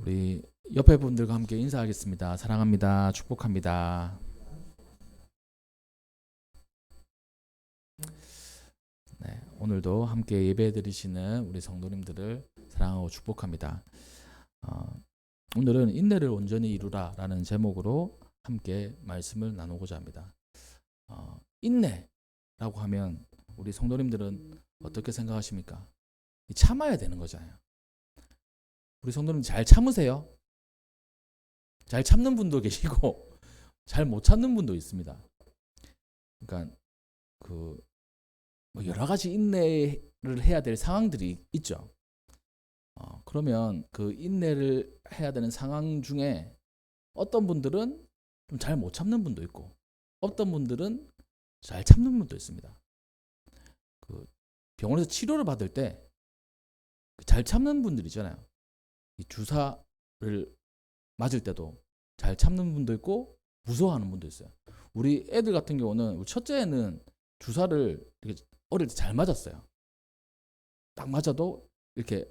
우리 옆에 분들과 함께 인사하겠습니다. 사랑합니다. 축복합니다. 네, 오늘도 함께 예배 드리시는 우리 성도님들을 사랑하고 축복합니다. 오늘은 인내를 온전히 이루라라는 제목으로 함께 말씀을 나누고자 합니다. 인내라고 하면 우리 성도님들은 어떻게 생각하십니까? 참아야 되는 거잖아요. 우리 성도님 잘 참으세요? 잘 참는 분도 계시고 잘 못 참는 분도 있습니다. 그러니까 여러 가지 인내를 해야 될 상황들이 있죠. 그러면 그 인내를 해야 되는 상황 중에 어떤 분들은 좀 잘 못 참는 분도 있고 어떤 분들은 잘 참는 분도 있습니다. 병원에서 치료를 받을 때 잘 참는 분들 있잖아요. 이 주사를 맞을 때도 잘 참는 분도 있고 무서워하는 분도 있어요. 우리 애들 같은 경우는 우리 첫째는 주사를 이렇게 어릴 때 잘 맞았어요. 딱 맞아도 이렇게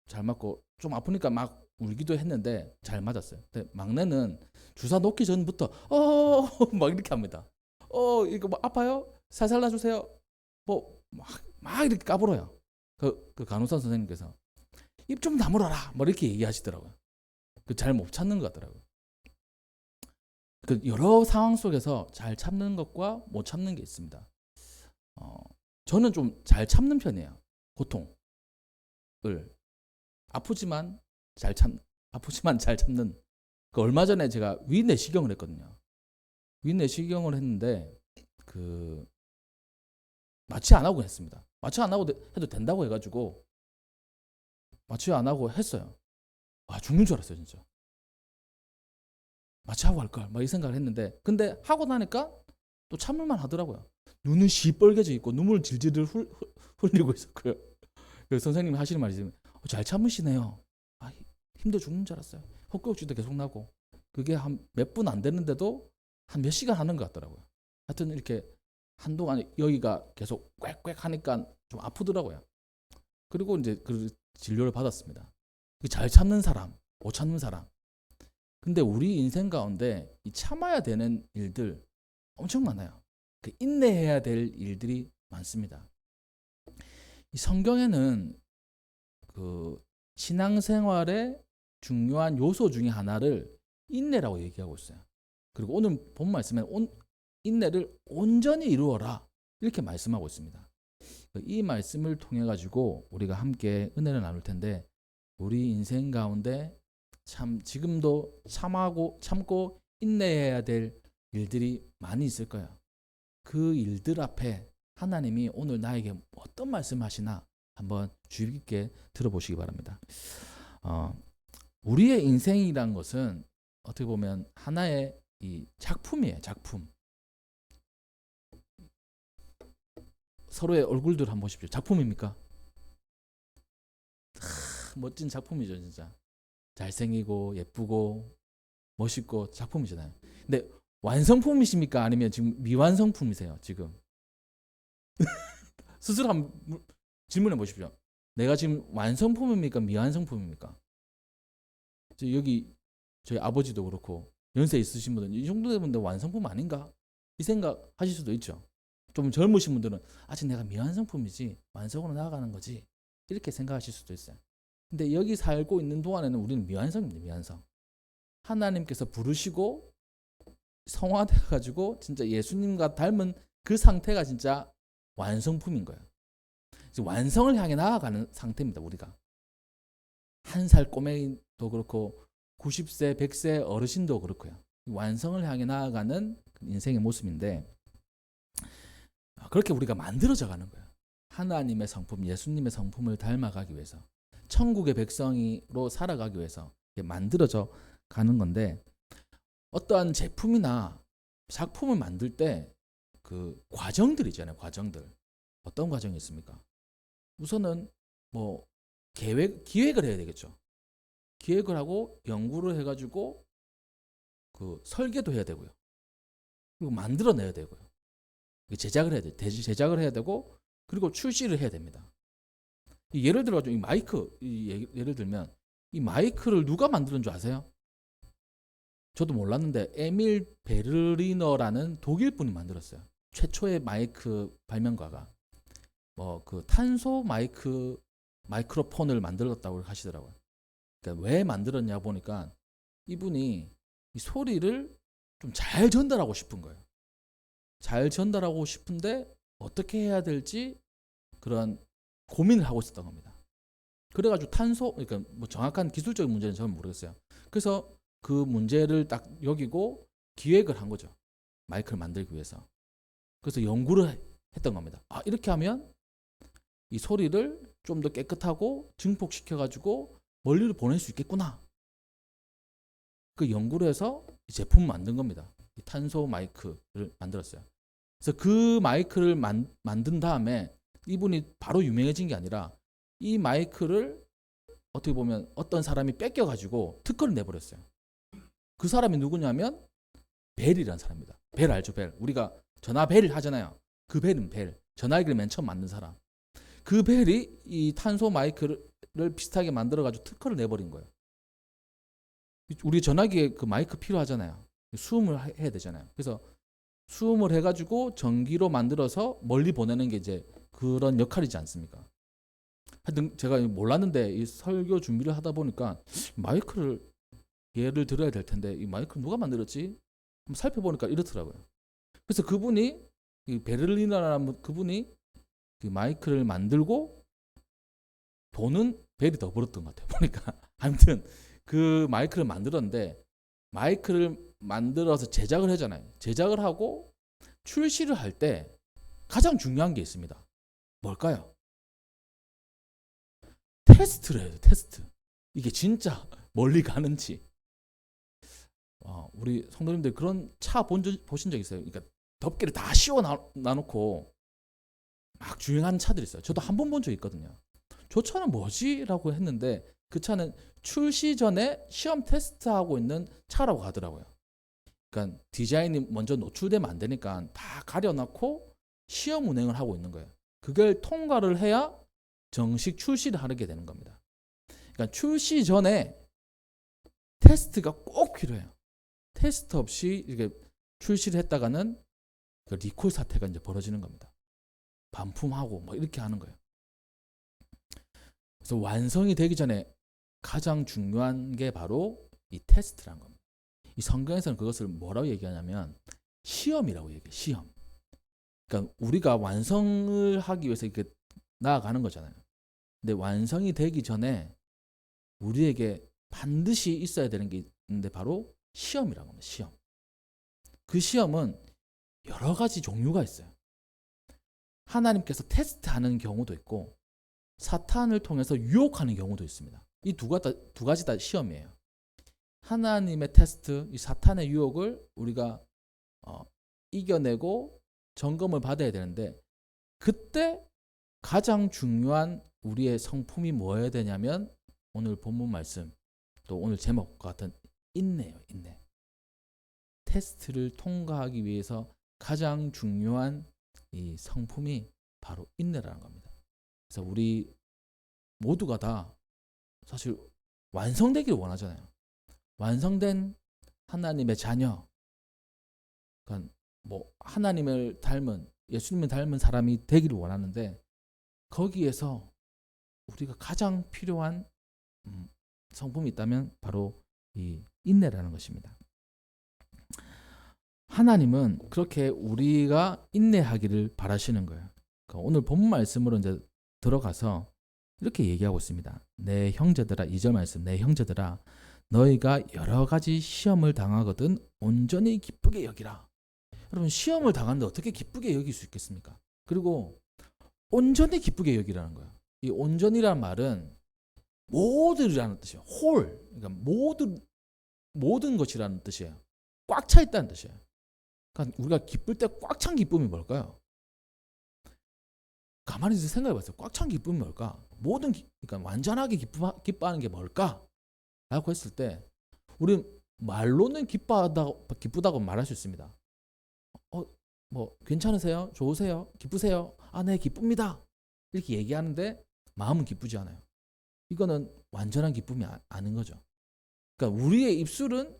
잘 맞고 좀 아프니까 막 울기도 했는데 잘 맞았어요. 근데 막내는 주사 놓기 전부터 막 이렇게 합니다. 이거 뭐 아파요? 살살 놔주세요. 막 이렇게 까불어요. 그 간호사 선생님께서 입 좀 다물어라 뭐 이렇게 얘기하시더라고요. 잘 못 참는 것 같더라고요. 여러 상황 속에서 잘 참는 것과 못 참는 게 있습니다. 저는 좀 잘 참는 편이에요. 고통을 아프지만 잘 참는. 얼마 전에 제가 위내시경을 했거든요. 위내시경을 했는데 마취 안 하고 했습니다. 마취 안 하고 해도 된다고 해가지고 마취 안 하고 했어요. 죽는 줄 알았어요, 진짜. 마취하고 할걸 막 이 생각을 했는데 근데 하고 나니까 또 참을만 하더라고요. 눈은 시뻘개져 있고 눈물 질질 흘리고 있었고요. 그래서 선생님이 하시는 말이 있으면 잘 참으시네요. 힘들어 죽는 줄 알았어요. 헛구역질도 계속 나고 그게 한 몇 분 안 됐는데도 한 몇 시간 하는 것 같더라고요. 하여튼 이렇게 한동안 여기가 계속 꽥꽥 하니까 좀 아프더라고요. 그리고 이제 그 진료를 받았습니다. 잘 참는 사람, 못 참는 사람. 근데 우리 인생 가운데 이 참아야 되는 일들 엄청 많아요. 인내해야 될 일들이 많습니다. 이 성경에는 신앙생활의 중요한 요소 중에 하나를 인내라고 얘기하고 있어요. 그리고 오늘 본 말씀에는 인내를 온전히 이루어라 이렇게 말씀하고 있습니다. 이 말씀을 통해 가지고 우리가 함께 은혜를 나눌 텐데 우리 인생 가운데 지금도 참고 인내해야 될 일들이 많이 있을 거예요. 그 일들 앞에 하나님이 오늘 나에게 어떤 말씀하시나 한번 주의 깊게 들어보시기 바랍니다. 우리의 인생이란 것은 어떻게 보면 하나의 이 작품이에요. 작품. 서로의 얼굴들 한번 보십시오. 작품입니까? 멋진 작품이죠, 진짜. 잘생기고 예쁘고 멋있고 작품이잖아요. 근데 완성품이십니까? 아니면 지금 미완성품이세요? 지금 스스로 한번 질문해 보십시오. 내가 지금 완성품입니까? 미완성품입니까? 여기 저희 아버지도 그렇고 연세 있으신 분들은 이 정도 되면 완성품 아닌가? 이 생각 하실 수도 있죠. 좀 젊으신 분들은 아직 내가 미완성품이지 완성으로 나아가는 거지 이렇게 생각하실 수도 있어요. 근데 여기 살고 있는 동안에는 우리는 미완성입니다. 미완성. 하나님께서 부르시고 성화돼가지고 진짜 예수님과 닮은 그 상태가 진짜 완성품인 거예요. 완성을 향해 나아가는 상태입니다. 우리가 한 살 꼬맹이도 그렇고 90세, 100세 어르신도 그렇고요. 완성을 향해 나아가는 인생의 모습인데 그렇게 우리가 만들어져 가는 거예요. 하나님의 성품, 예수님의 성품을 닮아가기 위해서 천국의 백성으로 살아가기 위해서 만들어져 가는 건데 어떠한 제품이나 작품을 만들 때 그 과정들 있잖아요. 과정들. 어떤 과정이 있습니까? 우선은 기획을 해야 되겠죠. 기획을 하고 연구를 해가지고 설계도 해야 되고요. 그리고 만들어내야 되고요. 제작을 해야 돼. 제작을 해야 되고 그리고 출시를 해야 됩니다. 예를 들어가지고 이 마이크 예를 들면 이 마이크를 누가 만드는 줄 아세요? 저도 몰랐는데 에밀 베를리너라는 독일 분이 만들었어요. 최초의 마이크 발명가가 뭐 그 탄소 마이크로폰을 만들었다고 하시더라고요. 그러니까 왜 만들었냐 보니까 이분이 이 소리를 좀 잘 전달하고 싶은 거예요. 잘 전달하고 싶은데 어떻게 해야 될지 그런 고민을 하고 있었던 겁니다. 그래가지고 그러니까 뭐 정확한 기술적인 문제는 저는 모르겠어요. 그래서 그 문제를 딱 여기고 기획을 한 거죠. 마이크를 만들기 위해서. 그래서 연구를 했던 겁니다. 아, 이렇게 하면 이 소리를 좀 더 깨끗하고 증폭시켜가지고 멀리를 보낼 수 있겠구나. 그 연구를 해서 제품을 만든 겁니다. 이 탄소 마이크를 만들었어요. 그래서 그 마이크를 만든 다음에 이분이 바로 유명해진 게 아니라 이 마이크를 어떻게 보면 어떤 사람이 뺏겨가지고 특허를 내버렸어요. 그 사람이 누구냐면 벨이라는 사람입니다. 벨 알죠? 벨. 우리가 전화 벨 하잖아요. 그 벨은 벨. 전화기를 맨 처음 만든 사람. 그 벨이 이 탄소 마이크를 비슷하게 만들어가지고 특허를 내버린 거예요. 우리 전화기에 그 마이크 필요하잖아요. 수음을 해야 되잖아요. 그래서 수음을 해가지고 전기로 만들어서 멀리 보내는 게 이제 그런 역할이지 않습니까? 하여튼 제가 몰랐는데 이 설교 준비를 하다 보니까 마이크를 예를 들어야 될 텐데 이 마이크를 누가 만들었지? 한번 살펴보니까 이렇더라고요. 그래서 그분이 이 베를리너라는 그분이 그 마이크를 만들고 돈은 벨이 더 벌었던 것 같아요. 보니까 아무튼 그 마이크를 만들었는데 마이크를 만들어서 제작을 하잖아요. 제작을 하고 출시를 할 때 가장 중요한 게 있습니다. 뭘까요? 테스트를 해요. 테스트. 이게 진짜 멀리 가는지. 우리 성도님들 그런 차 보신 적 있어요? 그러니까 덮개를 다 씌워 놔놓고 막 주행하는 차들이 있어요. 저도 한 번 본 적 있거든요. 저 차는 뭐지? 라고 했는데 그 차는 출시 전에 시험 테스트하고 있는 차라고 하더라고요. 그러니까 디자인이 먼저 노출되면 안 되니까 다 가려놓고 시험 운행을 하고 있는 거예요. 그걸 통과를 해야 정식 출시를 하게 되는 겁니다. 그러니까 출시 전에 테스트가 꼭 필요해요. 테스트 없이 이렇게 출시를 했다가는 그 리콜 사태가 이제 벌어지는 겁니다. 반품하고 뭐 이렇게 하는 거예요. 그래서 완성이 되기 전에 가장 중요한 게 바로 이 테스트라는 겁니다. 이 성경에서는 그것을 뭐라고 얘기하냐면 시험이라고 얘기해요. 시험. 그러니까 우리가 완성을 하기 위해서 이렇게 나아가는 거잖아요. 근데 완성이 되기 전에 우리에게 반드시 있어야 되는 게 있는데 바로 시험이라고 합니다. 시험. 그 시험은 여러 가지 종류가 있어요. 하나님께서 테스트하는 경우도 있고 사탄을 통해서 유혹하는 경우도 있습니다. 이 두 가지 다 시험이에요. 하나님의 테스트, 이 사탄의 유혹을 우리가 이겨내고 점검을 받아야 되는데 그때 가장 중요한 우리의 성품이 뭐여야 되냐면 오늘 본문 말씀 또 오늘 제목과 같은 인내예요. 인내. 테스트를 통과하기 위해서 가장 중요한 이 성품이 바로 인내라는 겁니다. 그래서 우리 모두가 다 사실 완성되기를 원하잖아요. 완성된 하나님의 자녀, 그러니까 뭐 하나님을 닮은 예수님을 닮은 사람이 되기를 원하는데 거기에서 우리가 가장 필요한 성품이 있다면 바로 이 인내라는 것입니다. 하나님은 그렇게 우리가 인내하기를 바라시는 거예요. 그러니까 오늘 본문 말씀으로 이제 들어가서 이렇게 얘기하고 있습니다. 내 형제들아, 2절 말씀, 내 형제들아, 너희가 여러 가지 시험을 당하거든 온전히 기쁘게 여기라. 여러분 시험을 당하는데 어떻게 기쁘게 여길 수 있겠습니까? 그리고 온전히 기쁘게 여기라는 거예요. 이 온전이라는 말은 모두라는 뜻이에요. 홀, 그러니까 모든 것이라는 뜻이에요. 꽉 차 있다는 뜻이에요. 그러니까 우리가 기쁠 때 꽉 찬 기쁨이 뭘까요? 가만히 생각해 봤어요. 꽉 찬 기쁨이 뭘까? 그러니까 완전하게 기뻐하는 게 뭘까? 라고 했을 때 우리 말로는 기쁘다고 말할 수 있습니다. 뭐 괜찮으세요? 좋으세요? 기쁘세요? 아, 네, 기쁩니다. 이렇게 얘기하는데 마음은 기쁘지 않아요. 이거는 완전한 기쁨이 아닌 거죠. 그러니까 우리의 입술은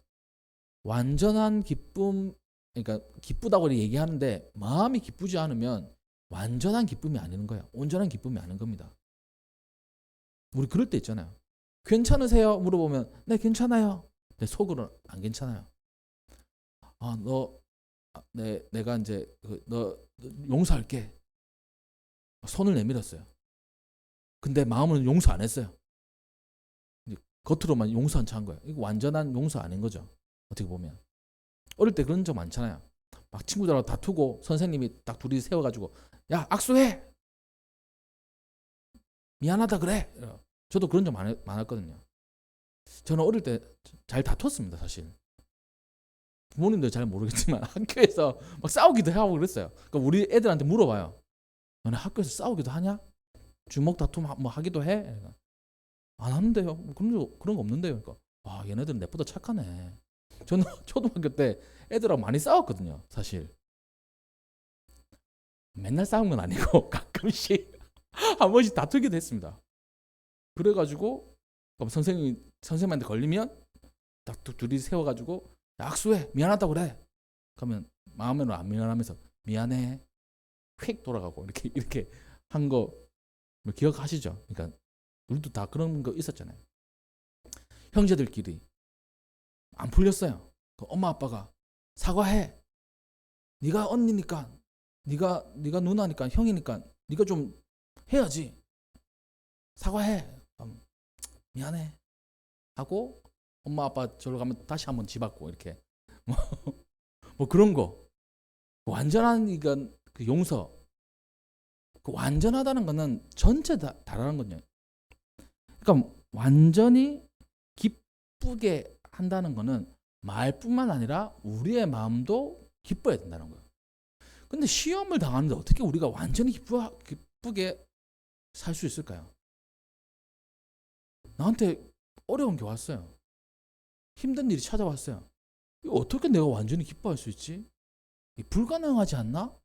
완전한 기쁨, 그러니까 기쁘다고 얘기하는데 마음이 기쁘지 않으면 완전한 기쁨이 아닌 거야. 온전한 기쁨이 아닌 겁니다. 우리 그럴 때 있잖아요. 괜찮으세요? 물어보면 네 괜찮아요. 근데 속으로는 안 괜찮아요. 아, 내가 이제 너 용서할게. 손을 내밀었어요. 근데 마음은 용서 안 했어요. 겉으로만 용서한 척한 거예요. 이거 완전한 용서 아닌 거죠. 어떻게 보면 어릴 때 그런 적 많잖아요. 막 친구들하고 다투고 선생님이 딱 둘이 세워가지고 야 악수해. 미안하다 그래. 저도 그런 적 많았거든요. 저는 어릴 때 잘 다퉜습니다. 사실 부모님들 잘 모르겠지만 학교에서 막 싸우기도 하고 그랬어요. 그러니까 우리 애들한테 물어봐요. 너네 학교에서 싸우기도 하냐? 주먹 다툼 뭐 하기도 해? 안 하는데요. 그런 거 없는데요. 그러니까 와 얘네들은 내보다 착하네. 저는 초등학교 때 애들하고 많이 싸웠거든요. 사실 맨날 싸운 건 아니고 가끔씩 한 번씩 다투기도 했습니다. 그래가지고 선생님한테 걸리면 딱 둘이 세워가지고 악수해 미안하다고 그래. 그러면 마음으로 안 미안하면서 미안해 휙 돌아가고 이렇게 한 거 기억하시죠? 그러니까 우리도 다 그런 거 있었잖아요. 형제들끼리 안 풀렸어요. 엄마 아빠가 사과해. 네가 언니니까, 네가 누나니까, 형이니까 네가 좀 해야지. 사과해. 미안해. 하고 엄마 아빠 저로 가면 다시 한번 집 앞고 이렇게 뭐 그런 거. 완전한 이건 그 용서. 그 완전하다는 거는 전체 다라는 거냐. 그러니까 완전히 기쁘게 한다는 거는 말뿐만 아니라 우리의 마음도 기뻐야 된다는 거예요. 근데 시험을 당하는데 어떻게 우리가 완전히 기쁘게 살 수 있을까요? 나한테 어려운 게 왔어요. 힘든 일이 찾아왔어요. 이거 어떻게 내가 완전히 기뻐할 수 있지? 불가능하지 않나?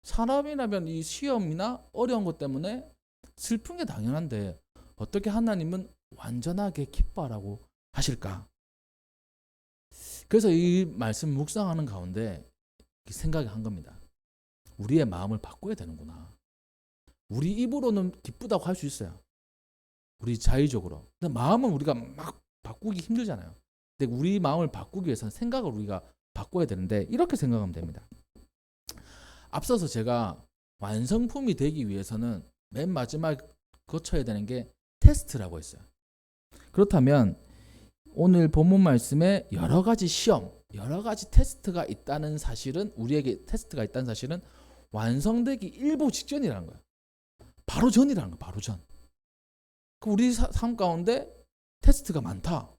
사람이라면 이 시험이나 어려운 것 때문에 슬픈 게 당연한데 어떻게 하나님은 완전하게 기뻐하라고 하실까? 그래서 이 말씀 묵상하는 가운데 생각이 한 겁니다. 우리의 마음을 바꿔야 되는구나. 우리 입으로는 기쁘다고 할 수 있어요. 우리 자의적으로. 근데 마음은 우리가 막 바꾸기 힘들잖아요. 근데 우리 마음을 바꾸기 위해서는 생각을 우리가 바꿔야 되는데 이렇게 생각하면 됩니다. 앞서서 제가 완성품이 되기 위해서는 맨 마지막에 거쳐야 되는 게 테스트라고 했어요. 그렇다면 오늘 본문 말씀에 여러 가지 시험, 여러 가지 테스트가 있다는 사실은 우리에게 테스트가 있다는 사실은 완성되기 일보 직전이라는 거예요. 바로 전이라는 거예요. 바로 전. 우리 삶 가운데 테스트가 많다.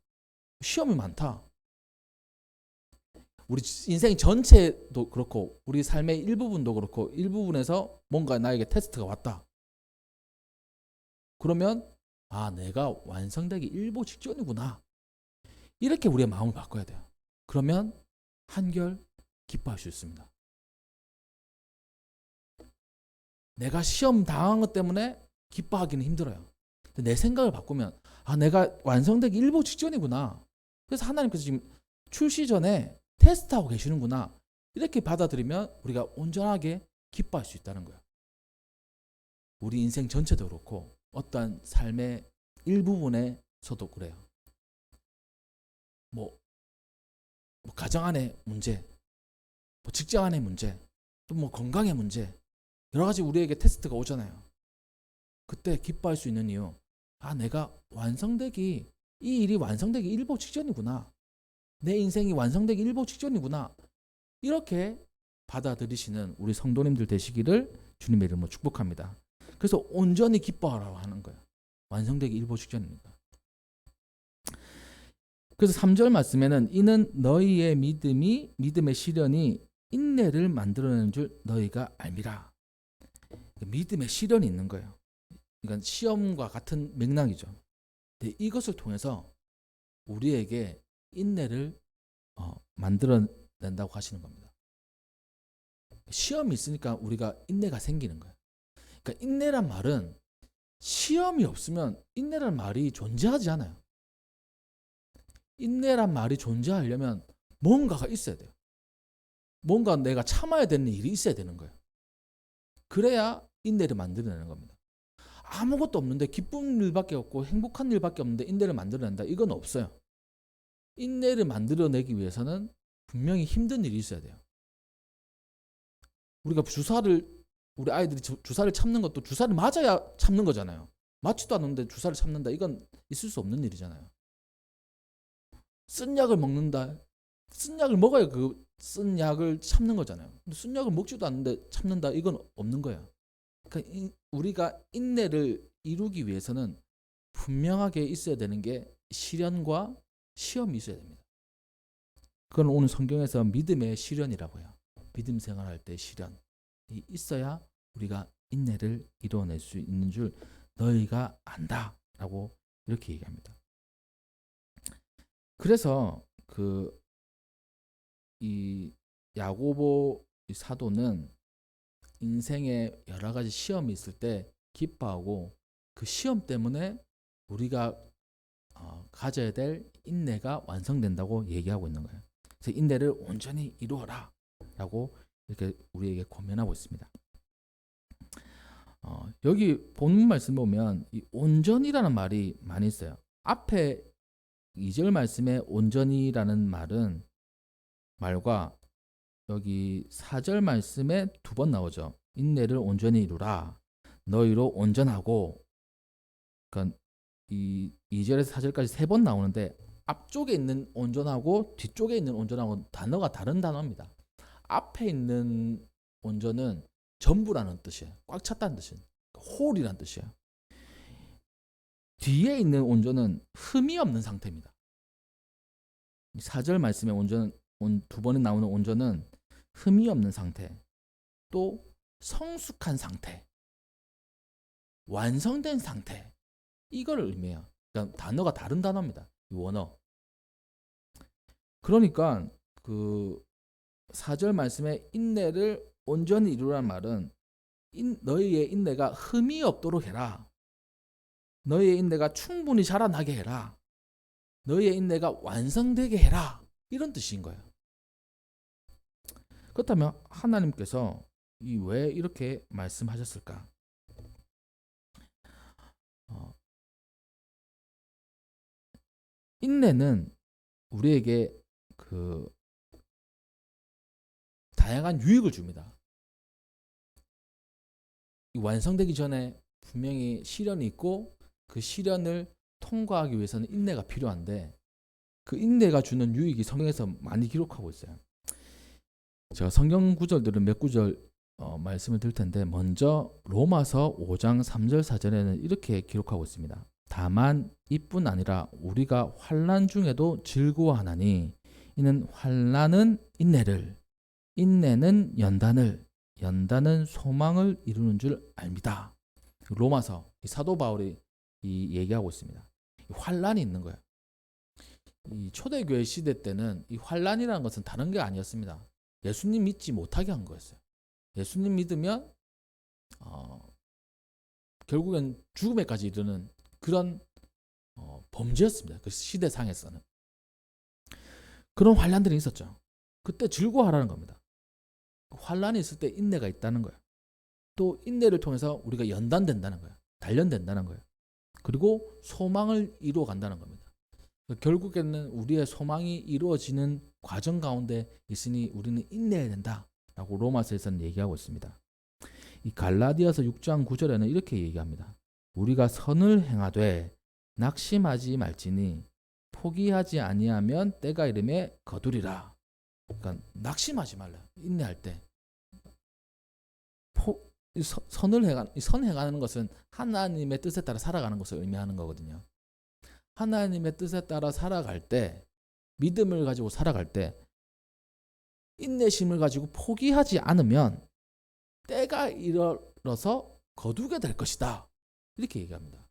시험이 많다. 우리 인생 전체도 그렇고 우리 삶의 일부분도 그렇고 일부분에서 뭔가 나에게 테스트가 왔다. 그러면 내가 완성되기 일보 직전이구나. 이렇게 우리의 마음을 바꿔야 돼요. 그러면 한결 기뻐할 수 있습니다. 내가 시험 당한 것 때문에 기뻐하기는 힘들어요. 근데 내 생각을 바꾸면 내가 완성되기 일보 직전이구나. 그래서 하나님께서 지금 출시 전에 테스트하고 계시는구나. 이렇게 받아들이면 우리가 온전하게 기뻐할 수 있다는 거예요. 우리 인생 전체도 그렇고 어떠한 삶의 일부분에서도 그래요. 뭐 가정 안의 문제, 뭐 직장 안의 문제, 또 뭐 건강의 문제, 여러 가지 우리에게 테스트가 오잖아요. 그때 기뻐할 수 있는 이유, 내가 이 일이 완성되기 일보 직전이구나. 내 인생이 완성되기 일보 직전이구나. 이렇게 받아들이시는 우리 성도님들 되시기를 주님의 이름으로 축복합니다. 그래서 온전히 기뻐하라고 하는 거예요. 완성되기 일보 직전입니다. 그래서 3절 말씀에는 이는 너희의 믿음의 시련이 인내를 만들어내는 줄 너희가 알미라. 믿음의 시련이 있는 거예요. 이건 시험과 같은 맥락이죠. 근데 이것을 통해서 우리에게 인내를 만들어낸다고 하시는 겁니다. 시험이 있으니까 우리가 인내가 생기는 거예요. 그러니까 인내란 말은 시험이 없으면 인내란 말이 존재하지 않아요. 인내란 말이 존재하려면 뭔가가 있어야 돼요. 뭔가 내가 참아야 되는 일이 있어야 되는 거예요. 그래야 인내를 만들어내는 겁니다. 아무것도 없는데 기쁜 일밖에 없고 행복한 일밖에 없는데 인내를 만들어낸다. 이건 없어요. 인내를 만들어내기 위해서는 분명히 힘든 일이 있어야 돼요. 우리가 우리 아이들이 주사를 참는 것도 주사를 맞아야 참는 거잖아요. 맞지도 않는데 주사를 참는다. 이건 있을 수 없는 일이잖아요. 쓴 약을 먹는다. 쓴 약을 먹어야 그 쓴 약을 참는 거잖아요. 근데 쓴 약을 먹지도 않는데 참는다. 이건 없는 거예요. 그러니까 우리가 인내를 이루기 위해서는 분명하게 있어야 되는 게 시련과 시험이 있어야 됩니다. 그건 오늘 성경에서 믿음의 시련이라고 해요. 믿음 생활할 때 시련이 있어야 우리가 인내를 이루어낼 수 있는 줄 너희가 안다라고 이렇게 얘기합니다. 그래서 이 야고보 사도는 인생에 여러 가지 시험이 있을 때 기뻐하고 그 시험 때문에 우리가 가져야 될 인내가 완성된다고 얘기하고 있는 거예요. 그래서 인내를 온전히 이루어라 라고 이렇게 우리에게 권면하고 있습니다. 여기 본문 말씀 보면 이 온전이라는 말이 많이 있어요. 앞에 2절 말씀에 온전이라는 말과 여기 4절 말씀에 2번 나오죠. 인내를 온전히 이루라. 너희로 온전하고, 그러니까 이 2절에서 4절까지 3번 나오는데 앞쪽에 있는 온전하고 뒤쪽에 있는 온전하고 단어가 다른 단어입니다. 앞에 있는 온전은 전부라는 뜻이에요. 꽉 찼다는 뜻이에요. 홀이라는 뜻이에요. 뒤에 있는 온전은 흠이 없는 상태입니다. 4절 말씀에 온전, 2번에 나오는 온전은 흠이 없는 상태, 또 성숙한 상태, 완성된 상태, 이걸 의미해요. 그러니까 단어가 다른 단어입니다. 이 원어. 그러니까 그 4절 말씀에 인내를 온전히 이루라는 말은 너희의 인내가 흠이 없도록 해라. 너희의 인내가 충분히 자라나게 해라. 너희의 인내가 완성되게 해라. 이런 뜻인 거예요. 그렇다면 하나님께서 왜 이렇게 말씀하셨을까? 인내는 우리에게 다양한 유익을 줍니다. 완성되기 전에 분명히 시련이 있고 그 시련을 통과하기 위해서는 인내가 필요한데 그 인내가 주는 유익이 성경에서 많이 기록하고 있어요. 제가 성경 구절들은 몇 구절 말씀을 드릴 텐데 먼저 로마서 5장 3절 4절에는 이렇게 기록하고 있습니다. 다만 이뿐 아니라 우리가 환난 중에도 즐거워하나니 이는 환난은 인내를, 인내는 연단을, 연단은 소망을 이루는 줄 압니다. 로마서 사도 바울이 얘기하고 있습니다. 환난이 있는 거예요. 이 초대교회 시대 때는 이 환난이라는 것은 다른 게 아니었습니다. 예수님 믿지 못하게 한 거였어요. 예수님 믿으면 결국엔 죽음에까지 이르는 그런 범죄였습니다. 그 시대상에서는. 그런 환난들이 있었죠. 그때 즐거워하라는 겁니다. 환난이 있을 때 인내가 있다는 거예요. 또 인내를 통해서 우리가 연단된다는 거예요. 단련된다는 거예요. 그리고 소망을 이루어 간다는 겁니다. 결국에는 우리의 소망이 이루어지는 과정 가운데 있으니 우리는 인내해야 된다라고 로마서에서는 얘기하고 있습니다. 이 갈라디아서 6장 9절에는 이렇게 얘기합니다. 우리가 선을 행하되 낙심하지 말지니 포기하지 아니하면 때가 이름에 거두리라. 그러니까 낙심하지 말라. 인내할 때 선 행하는 것은 하나님의 뜻에 따라 살아가는 것을 의미하는 거거든요. 하나님의 뜻에 따라 살아갈 때, 믿음을 가지고 살아갈 때 인내심을 가지고 포기하지 않으면 때가 이르러서 거두게 될 것이다. 이렇게 얘기합니다.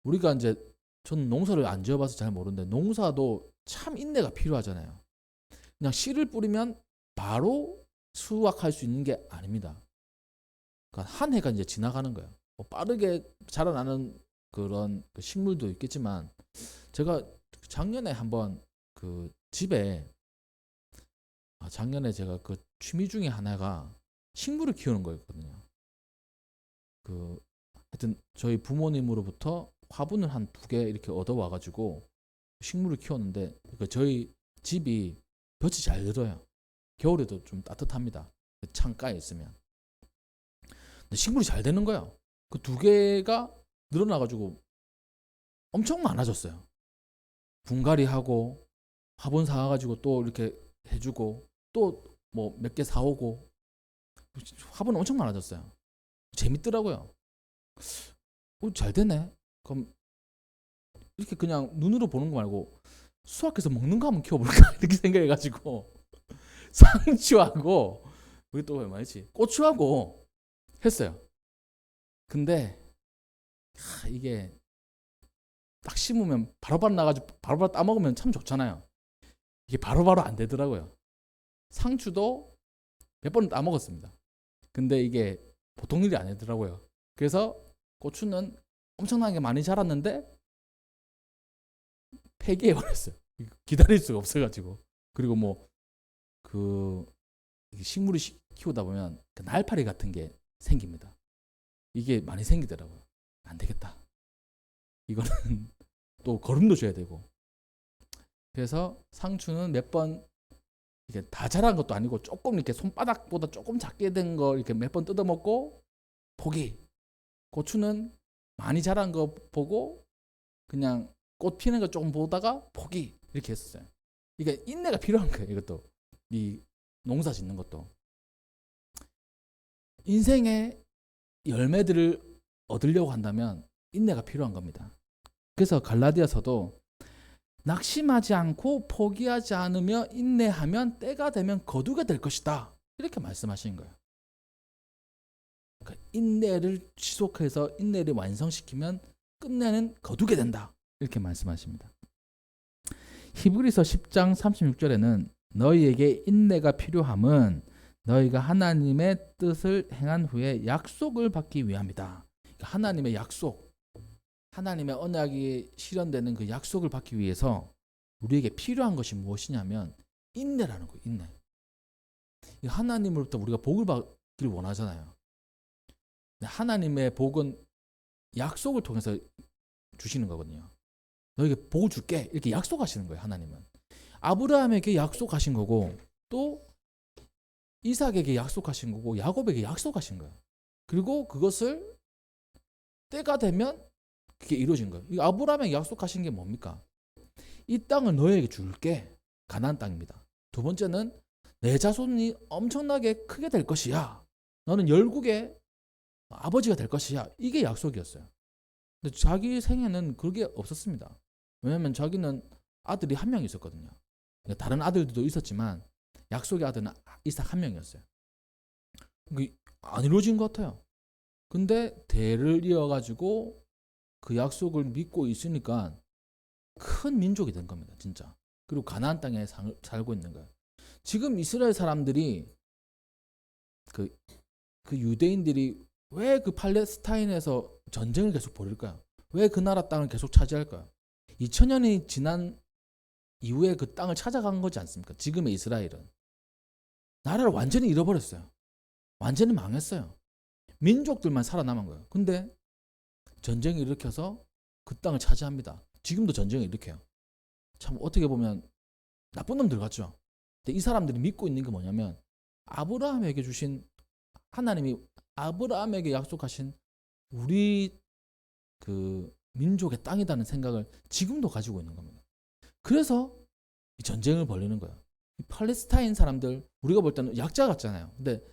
우리가 이제 저는 농사를 안 지어봐서 잘 모르는데 농사도 참 인내가 필요하잖아요. 그냥 씨를 뿌리면 바로 수확할 수 있는 게 아닙니다. 그러니까 한 해가 이제 지나가는 거예요. 뭐 빠르게 자라나는 그런 그 식물도 있겠지만 제가 작년에 한번 그 집에 작년에 제가 그 취미 중에 하나가 식물을 키우는 거였거든요. 그 하여튼 저희 부모님으로부터 화분을 한 2개 이렇게 얻어와 가지고 식물을 키웠는데 그 저희 집이 볕이 잘 들어요. 겨울에도 좀 따뜻합니다. 창가에 있으면. 근데 식물이 잘 되는 거야. 그 2개가 늘어나가지고 엄청 많아졌어요. 분갈이하고 화분 사와가지고 또 이렇게 해주고 또 뭐 몇 개 사오고 화분 엄청 많아졌어요. 재밌더라고요. 잘 되네. 그럼 이렇게 그냥 눈으로 보는 거 말고 수확해서 먹는 거 한번 키워볼까 이렇게 생각해가지고 상추하고 그게 또 뭐였지? 고추하고 했어요. 근데 이게 딱 심으면 바로바로 나가지고 바로바로 따먹으면 참 좋잖아요. 이게 바로바로 안 되더라고요. 상추도 몇 번은 따먹었습니다. 근데 이게 보통 일이 아니더라고요. 그래서 고추는 엄청나게 많이 자랐는데 폐기해버렸어요. 기다릴 수가 없어가지고. 그리고 뭐 그 식물을 키우다 보면 그 날파리 같은 게 생깁니다. 이게 많이 생기더라고요. 안 되겠다. 이거는 또 거름도 줘야 되고. 그래서 상추는 몇 번 이게 다 자란 것도 아니고 조금 이렇게 손바닥보다 조금 작게 된 거 이렇게 몇 번 뜯어먹고 포기. 고추는 많이 자란 거 보고 그냥 꽃 피는 거 조금 보다가 포기 이렇게 했었어요. 이게 인내가 필요한 거예요. 이것도 이 농사 짓는 것도 인생의 열매들을 얻으려고 한다면 인내가 필요한 겁니다. 그래서 갈라디아서도 낙심하지 않고 포기하지 않으며 인내하면 때가 되면 거두게 될 것이다. 이렇게 말씀하시는 거예요. 그러니까 인내를 지속해서 인내를 완성시키면 끝내는 거두게 된다. 이렇게 말씀하십니다. 히브리서 10장 36절에는 너희에게 인내가 필요함은 너희가 하나님의 뜻을 행한 후에 약속을 받기 위함이다. 그러니까 하나님의 약속, 하나님의 언약이 실현되는 그 약속을 받기 위해서 우리에게 필요한 것이 무엇이냐면 인내라는 거예요. 인내. 하나님으로부터 우리가 복을 받기를 원하잖아요. 하나님의 복은 약속을 통해서 주시는 거거든요. 너에게 복을 줄게 이렇게 약속하시는 거예요. 하나님은 아브라함에게 약속하신 거고 또 이삭에게 약속하신 거고 야곱에게 약속하신 거예요. 그리고 그것을 때가 되면 그게 이루어진 거예요. 이 아브라함에게 약속하신 게 뭡니까? 이 땅을 너에게 줄게. 가나안 땅입니다. 두 번째는 내 자손이 엄청나게 크게 될 것이야. 너는 열국의 아버지가 될 것이야. 이게 약속이었어요. 근데 자기 생에는 그게 없었습니다. 왜냐하면 자기는 아들이 한 명 있었거든요. 다른 아들들도 있었지만 약속의 아들은 이삭 한 명이었어요. 안 이루어진 것 같아요. 근데 대를 이어가지고 그 약속을 믿고 있으니까 큰 민족이 된 겁니다. 진짜. 그리고 가나안 땅에 살고 있는 거예요. 지금 이스라엘 사람들이 그 유대인들이 왜 그 팔레스타인에서 전쟁을 계속 벌일까요? 왜 그 나라 땅을 계속 차지할까요? 2000년이 지난 이후에 그 땅을 찾아간 거지 않습니까? 지금의 이스라엘은. 나라를 완전히 잃어버렸어요. 완전히 망했어요. 민족들만 살아남은 거예요. 근데 전쟁을 일으켜서 그 땅을 차지합니다. 지금도 전쟁을 일으켜요. 참 어떻게 보면 나쁜 놈들 같죠. 근데 이 사람들이 믿고 있는 게 뭐냐면 아브라함에게 주신 하나님이 아브라함에게 약속하신 우리 그 민족의 땅이라는 생각을 지금도 가지고 있는 겁니다. 그래서 이 전쟁을 벌이는 거예요. 이 팔레스타인 사람들 우리가 볼 때는 약자 같잖아요. 근데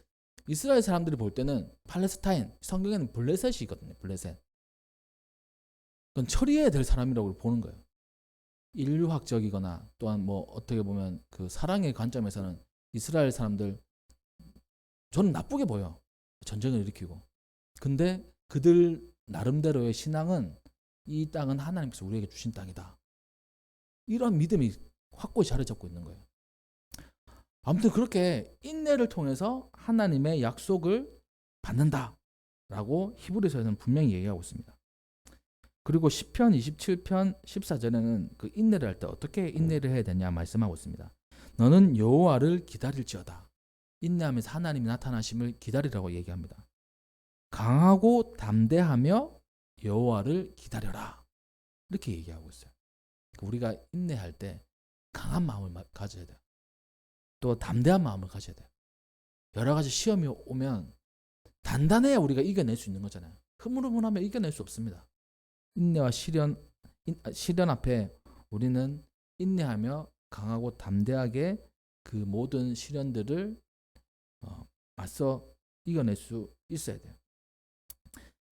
이스라엘 사람들이 볼 때는 팔레스타인 성경에는 블레셋이 있거든요. 블레셋. 그건 처리해야 될 사람이라고 보는 거예요. 인류학적이거나 또한 뭐 어떻게 보면 그 사랑의 관점에서는 이스라엘 사람들 저는 나쁘게 보여. 전쟁을 일으키고. 근데 그들 나름대로의 신앙은 이 땅은 하나님께서 우리에게 주신 땅이다. 이런 믿음이 확고히 자리 잡고 있는 거예요. 아무튼 그렇게 인내를 통해서 하나님의 약속을 받는다. 라고 히브리서에서는 분명히 얘기하고 있습니다. 그리고 시편 27편 14절에는 그 인내를 할 때 어떻게 인내를 해야 되냐 말씀하고 있습니다. 너는 여호와를 기다릴지어다. 인내하면서 하나님이 나타나심을 기다리라고 얘기합니다. 강하고 담대하며 여호와를 기다려라. 이렇게 얘기하고 있어요. 우리가 인내할 때 강한 마음을 가져야 돼요. 또 담대한 마음을 가져야 돼요. 여러 가지 시험이 오면 단단해야 우리가 이겨낼 수 있는 거잖아요. 흐물흐물하면 이겨낼 수 없습니다. 인내와 시련 앞에 우리는 인내하며 강하고 담대하게 그 모든 시련들을 맞서 이겨낼 수 있어야 돼요.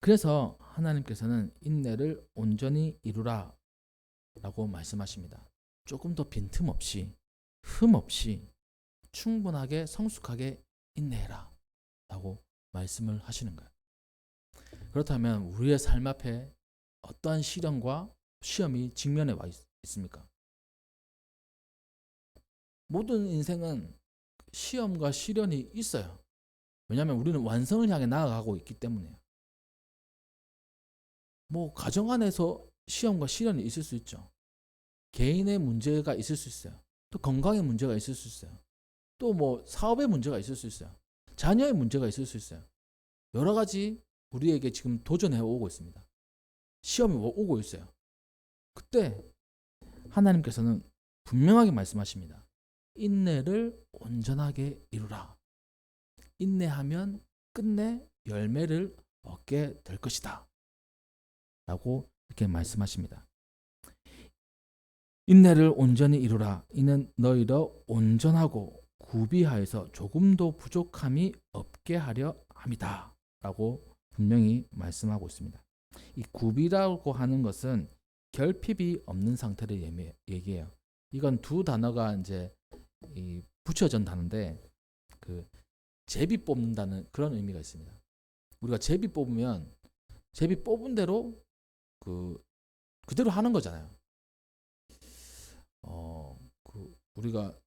그래서 하나님께서는 인내를 온전히 이루라 라고 말씀하십니다. 조금 더 빈틈없이 흠 없이 충분하게 성숙하게 인내해라 라고 말씀을 하시는 거예요. 그렇다면 우리의 삶 앞에 어떠한 시련과 시험이 직면해 와 있습니까? 모든 인생은 시험과 시련이 있어요. 왜냐하면 우리는 완성을 향해 나아가고 있기 때문에요. 가정 안에서 시험과 시련이 있을 수 있죠. 개인의 문제가 있을 수 있어요. 또 건강의 문제가 있을 수 있어요. 또 사업의 문제가 있을 수 있어요. 자녀의 문제가 있을 수 있어요. 여러 가지 우리에게 지금 도전해 오고 있습니다. 시험이 오고 있어요. 그때 하나님께서는 분명하게 말씀하십니다. 인내를 온전하게 이루라. 인내하면 끝내 열매를 얻게 될 것이다. 라고 이렇게 말씀하십니다. 인내를 온전히 이루라. 이는 너희로 온전하고 구비하여서 조금도 부족함이 없게 하려 함이다. 라고 분명히 말씀하고 있습니다. 이 구비라고 하는 것은 결핍이 없는 상태를 얘기해요. 이건 두 단어가 이제 붙여진 단어인데 그 제비 뽑는다는 그런 의미가 있습니다. 우리가 제비 뽑으면 제비 뽑은 대로 그대로 하는 거잖아요. 우리가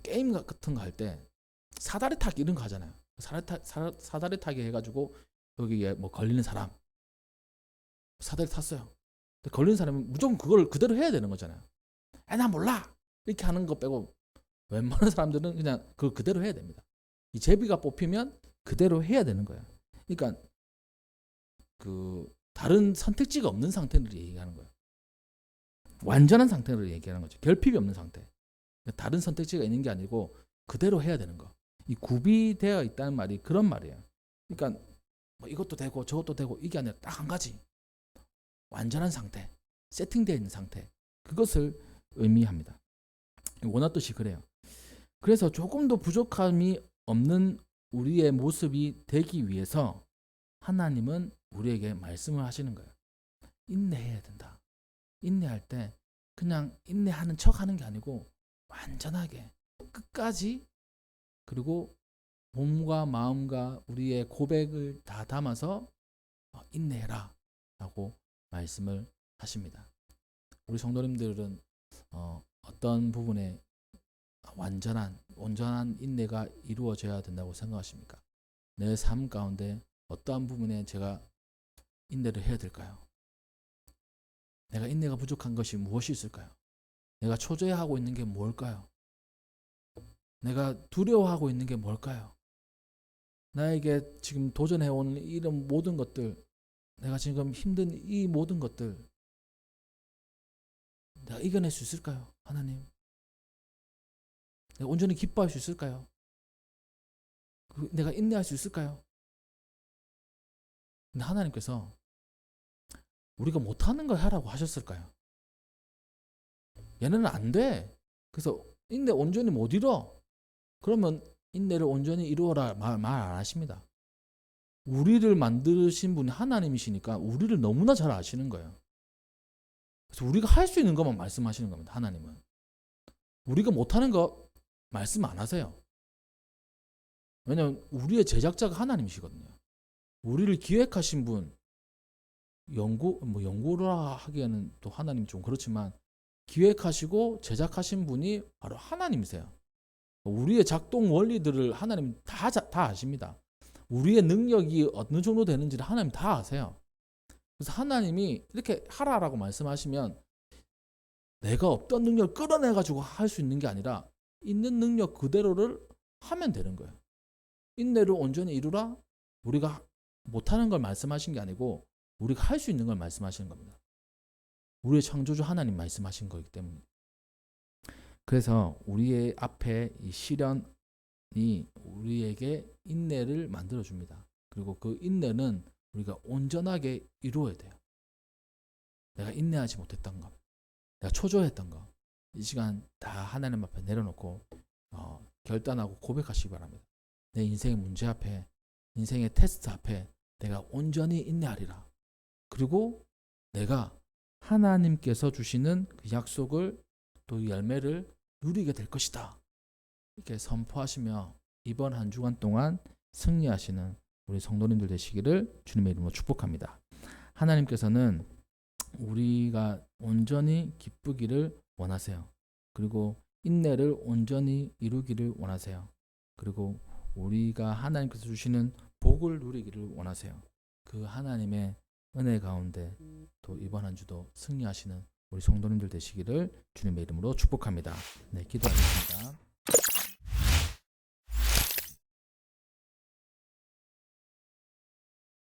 게임 같은 거 할 때 사다리 타기 이런 거 하잖아요. 사다리 타기 해가지고 여기에 걸리는 사람 사다리 탔어요. 근데 걸리는 사람은 무조건 그걸 그대로 해야 되는 거잖아요. 난 몰라 이렇게 하는 거 빼고 웬만한 사람들은 그냥 그걸 그대로 해야 됩니다. 이 제비가 뽑히면 그대로 해야 되는 거예요. 그러니까 다른 선택지가 없는 상태를 얘기하는 거예요. 완전한 상태를 얘기하는 거죠. 결핍이 없는 상태. 다른 선택지가 있는 게 아니고 그대로 해야 되는 거. 이 구비되어 있다는 말이 그런 말이에요. 그러니까 이것도 되고 저것도 되고 이게 아니라 딱 한 가지. 완전한 상태, 세팅되어 있는 상태. 그것을 의미합니다. 원어 뜻이 그래요. 그래서 조금도 부족함이 없는 우리의 모습이 되기 위해서 하나님은 우리에게 말씀을 하시는 거예요. 인내해야 된다. 인내할 때 그냥 인내하는 척 하는 게 아니고 완전하게 끝까지 그리고 몸과 마음과 우리의 고백을 다 담아서 인내해라 라고 말씀을 하십니다. 우리 성도님들은 어떤 부분에 온전한 인내가 이루어져야 된다고 생각하십니까? 내 삶 가운데 어떠한 부분에 제가 인내를 해야 될까요? 내가 인내가 부족한 것이 무엇이 있을까요? 내가 초조해하고 있는 게 뭘까요? 내가 두려워하고 있는 게 뭘까요? 나에게 지금 도전해오는 이런 모든 것들, 내가 지금 힘든 이 모든 것들 내가 이겨낼 수 있을까요? 하나님, 내가 온전히 기뻐할 수 있을까요? 내가 인내할 수 있을까요? 근데 하나님께서 우리가 못하는 걸 하라고 하셨을까요? 얘네는 안 돼. 그래서 인내 온전히 못 이뤄. 그러면 인내를 온전히 이루어라 말 안 하십니다. 우리를 만드신 분이 하나님이시니까 우리를 너무나 잘 아시는 거예요. 그래서 우리가 할 수 있는 것만 말씀하시는 겁니다. 하나님은. 우리가 못하는 거 말씀 안 하세요. 왜냐하면 우리의 제작자가 하나님이시거든요. 우리를 기획하신 분, 연구라 하기에는 또 하나님 좀 그렇지만 기획하시고 제작하신 분이 바로 하나님이세요. 우리의 작동 원리들을 하나님 다 아십니다. 우리의 능력이 어느 정도 되는지를 하나님 다 아세요. 그래서 하나님이 이렇게 하라라고 말씀하시면 내가 없던 능력을 끌어내 가지고 할 수 있는 게 아니라 있는 능력 그대로를 하면 되는 거예요. 인내를 온전히 이루라. 우리가 못하는 걸 말씀하신 게 아니고 우리가 할 수 있는 걸 말씀하시는 겁니다. 우리의 창조주 하나님 말씀하신 거기 때문에. 그래서 우리의 앞에 이 시련이 우리에게 인내를 만들어줍니다. 그리고 그 인내는 우리가 온전하게 이루어야 돼요. 내가 인내하지 못했던 것, 내가 초조했던 것, 이 시간 다 하나님 앞에 내려놓고 결단하고 고백하시기 바랍니다. 내 인생의 문제 앞에, 인생의 테스트 앞에 내가 온전히 인내하리라. 그리고 내가 하나님께서 주시는 그 약속을 또 열매를 누리게 될 것이다. 이렇게 선포하시며 이번 한 주간 동안 승리하시는 우리 성도님들 되시기를 주님의 이름으로 축복합니다. 하나님께서는 우리가 온전히 기쁘기를 원하세요. 그리고 인내를 온전히 이루기를 원하세요. 그리고 우리가 하나님께서 주시는 복을 누리기를 원하세요. 그 하나님의 은혜 가운데 또 이번 한 주도 승리하시는 우리 성도님들 되시기를 주님의 이름으로 축복합니다. 네, 기도하겠습니다.